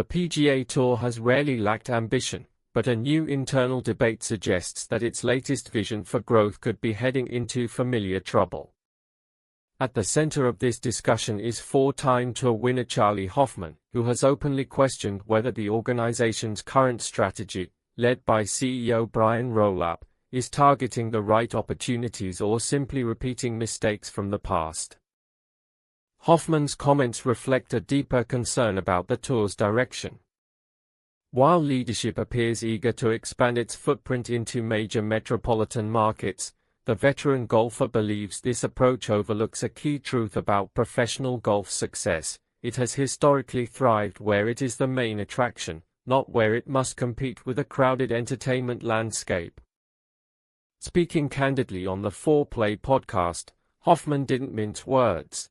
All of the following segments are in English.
The PGA Tour has rarely lacked ambition, but a new internal debate suggests that its latest vision for growth could be heading into familiar trouble. At the center of this discussion is four-time Tour winner Charley Hoffman, who has openly questioned whether the organization's current strategy, led by CEO Brian Rolapp, is targeting the right opportunities or simply repeating mistakes from the past. Hoffman's comments reflect a deeper concern about the Tour's direction. While leadership appears eager to expand its footprint into major metropolitan markets, the veteran golfer believes this approach overlooks a key truth about professional golf success: it has historically thrived where it is the main attraction, not where it must compete with a crowded entertainment landscape. Speaking candidly on the 4Play podcast, Hoffman didn't mince words.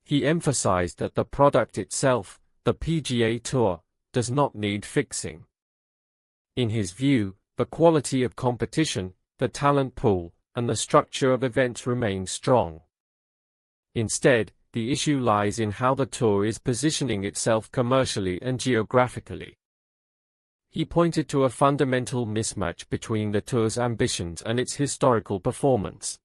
He emphasized that the product itself, the PGA Tour, does not need fixing. In his view, the quality of competition, the talent pool, and the structure of events remain strong. Instead, the issue lies in how the Tour is positioning itself commercially and geographically. He pointed to a fundamental mismatch between the Tour's ambitions and its historical performance.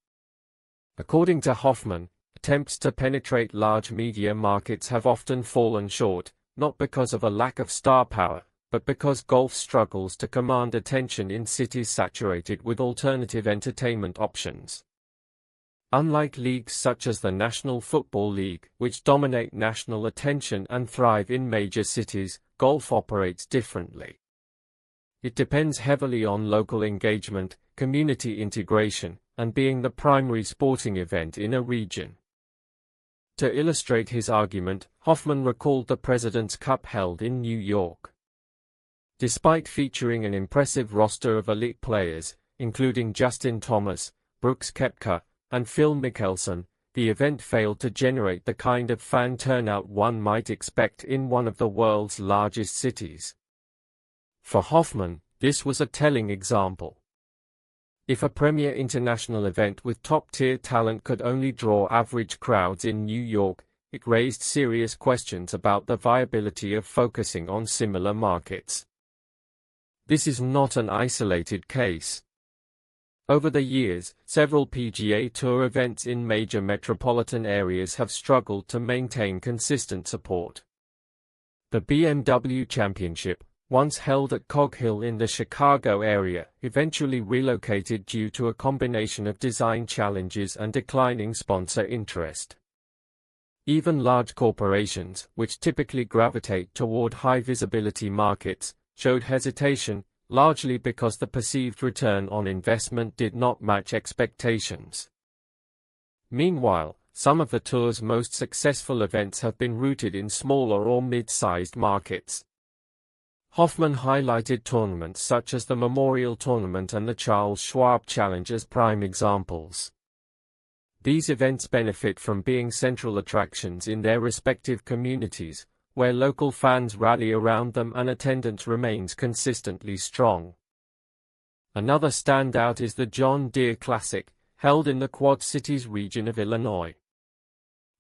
According to Hoffman, attempts to penetrate large media markets have often fallen short, not because of a lack of star power, but because golf struggles to command attention in cities saturated with alternative entertainment options. Unlike leagues such as the National Football League, which dominate national attention and thrive in major cities, golf operates differently. It depends heavily on local engagement, community integration, and being the primary sporting event in a region. To illustrate his argument, Hoffman recalled the President's Cup held in New York. Despite featuring an impressive roster of elite players, including Justin Thomas, Brooks Koepka, and Phil Mickelson, the event failed to generate the kind of fan turnout one might expect in one of the world's largest cities. For Hoffman, this was a telling example. If a premier international event with top-tier talent could only draw average crowds in New York, it raised serious questions about the viability of focusing on similar markets. This is not an isolated case. Over the years, several PGA Tour events in major metropolitan areas have struggled to maintain consistent support. The BMW Championship, once held at Cog Hill in the Chicago area, eventually relocated due to a combination of design challenges and declining sponsor interest. Even large corporations, which typically gravitate toward high-visibility markets, showed hesitation, largely because the perceived return on investment did not match expectations. Meanwhile, some of the Tour's most successful events have been rooted in smaller or mid-sized markets. Hoffman highlighted tournaments such as the Memorial Tournament and the Charles Schwab Challenge as prime examples. These events benefit from being central attractions in their respective communities, where local fans rally around them and attendance remains consistently strong. Another standout is the John Deere Classic, held in the Quad Cities region of Illinois.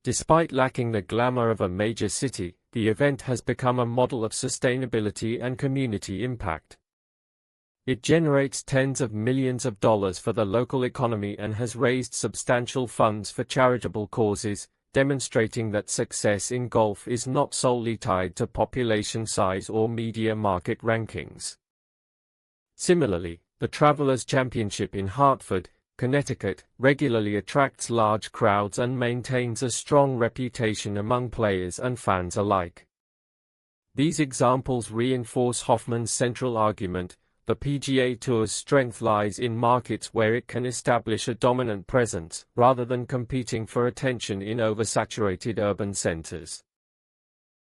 Despite lacking the glamour of a major city, the event has become a model of sustainability and community impact. It generates tens of millions of dollars for the local economy and has raised substantial funds for charitable causes, demonstrating that success in golf is not solely tied to population size or media market rankings. Similarly, the Travelers Championship in Hartford, Connecticut, regularly attracts large crowds and maintains a strong reputation among players and fans alike. These examples reinforce Hoffman's central argument: the PGA Tour's strength lies in markets where it can establish a dominant presence, rather than competing for attention in oversaturated urban centers.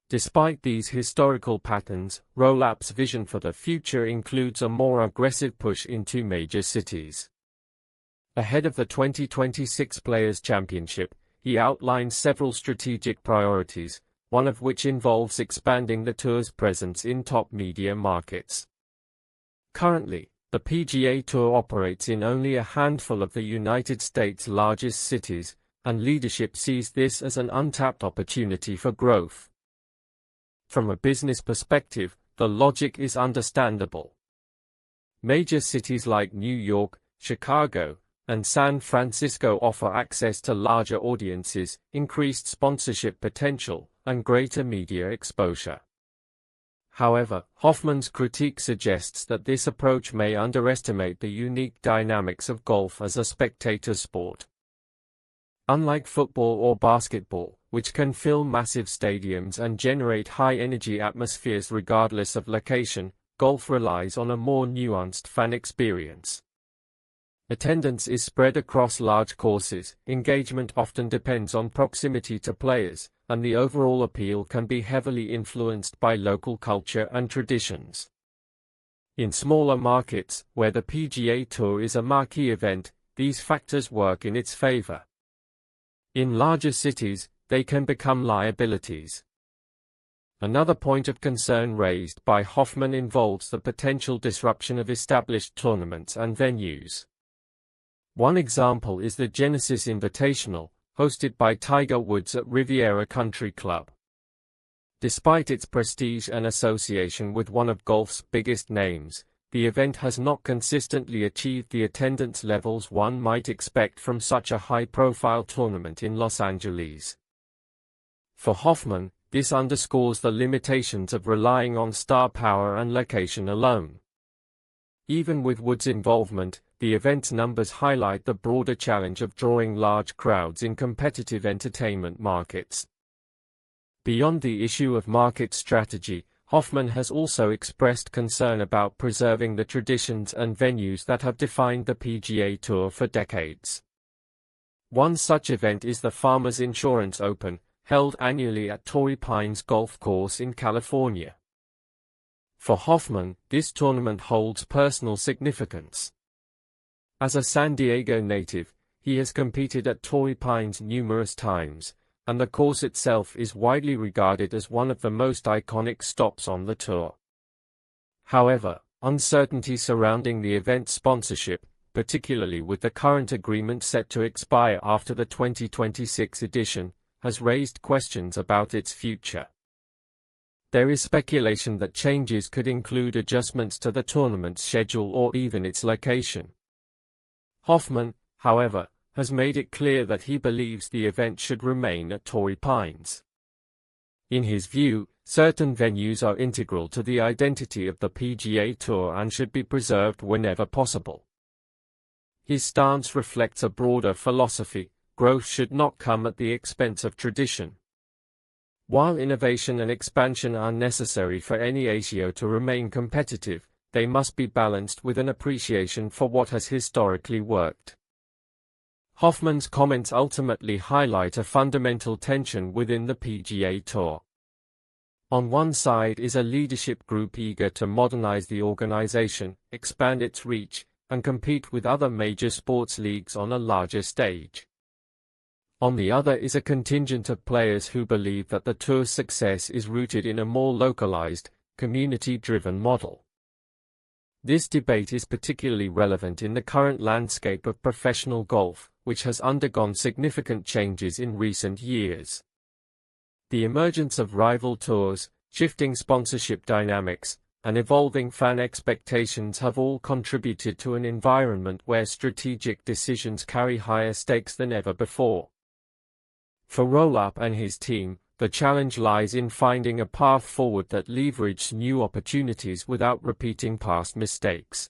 Despite these historical patterns, Rolapp's vision for the future includes a more aggressive push into major cities. Ahead of the 2026 Players' Championship, he outlined several strategic priorities, one of which involves expanding the Tour's presence in top media markets. Currently, the PGA Tour operates in only a handful of the United States' largest cities, and leadership sees this as an untapped opportunity for growth. From a business perspective, the logic is understandable. Major cities like New York, Chicago, and San Francisco offer access to larger audiences, increased sponsorship potential, and greater media exposure. However, Hoffman's critique suggests that this approach may underestimate the unique dynamics of golf as a spectator sport. Unlike football or basketball, which can fill massive stadiums and generate high-energy atmospheres regardless of location, golf relies on a more nuanced fan experience. Attendance is spread across large courses, engagement often depends on proximity to players, and the overall appeal can be heavily influenced by local culture and traditions. In smaller markets, where the PGA Tour is a marquee event, these factors work in its favor. In larger cities, they can become liabilities. Another point of concern raised by Hoffman involves the potential disruption of established tournaments and venues. One example is the Genesis Invitational, hosted by Tiger Woods at Riviera Country Club. Despite its prestige and association with one of golf's biggest names, the event has not consistently achieved the attendance levels one might expect from such a high-profile tournament in Los Angeles. For Hoffman, this underscores the limitations of relying on star power and location alone. Even with Woods' involvement, the event's numbers highlight the broader challenge of drawing large crowds in competitive entertainment markets. Beyond the issue of market strategy, Hoffman has also expressed concern about preserving the traditions and venues that have defined the PGA Tour for decades. One such event is the Farmers Insurance Open, held annually at Torrey Pines Golf Course in California. For Hoffman, this tournament holds personal significance. As a San Diego native, he has competed at Torrey Pines numerous times, and the course itself is widely regarded as one of the most iconic stops on the tour. However, uncertainty surrounding the event's sponsorship, particularly with the current agreement set to expire after the 2026 edition, has raised questions about its future. There is speculation that changes could include adjustments to the tournament's schedule or even its location. Hoffman, however, has made it clear that he believes the event should remain at Torrey Pines. In his view, certain venues are integral to the identity of the PGA Tour and should be preserved whenever possible. His stance reflects a broader philosophy: growth should not come at the expense of tradition. While innovation and expansion are necessary for any ACO to remain competitive, they must be balanced with an appreciation for what has historically worked. Hoffman's comments ultimately highlight a fundamental tension within the PGA Tour. On one side is a leadership group eager to modernize the organization, expand its reach, and compete with other major sports leagues on a larger stage. On the other is a contingent of players who believe that the tour's success is rooted in a more localized, community-driven model. This debate is particularly relevant in the current landscape of professional golf, which has undergone significant changes in recent years. The emergence of rival tours, shifting sponsorship dynamics, and evolving fan expectations have all contributed to an environment where strategic decisions carry higher stakes than ever before. For Rolapp and his team, the challenge lies in finding a path forward that leverages new opportunities without repeating past mistakes.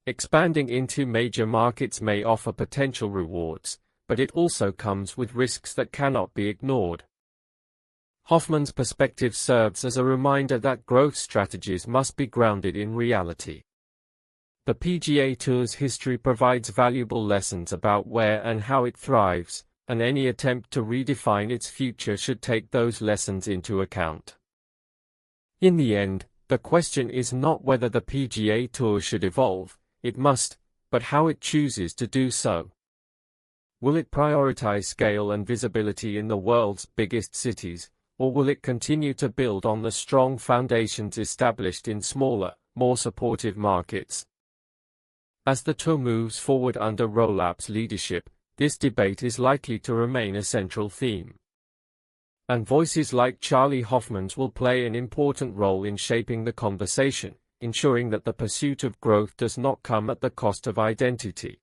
Expanding into major markets may offer potential rewards, but it also comes with risks that cannot be ignored. Hoffman's perspective serves as a reminder that growth strategies must be grounded in reality. The PGA Tour's history provides valuable lessons about where and how it thrives, and any attempt to redefine its future should take those lessons into account. In the end, the question is not whether the PGA Tour should evolve, it must, but how it chooses to do so. Will it prioritize scale and visibility in the world's biggest cities, or will it continue to build on the strong foundations established in smaller, more supportive markets? As the tour moves forward under Rolapp's leadership, this debate is likely to remain a central theme. And voices like Charley Hoffman's will play an important role in shaping the conversation, ensuring that the pursuit of growth does not come at the cost of identity.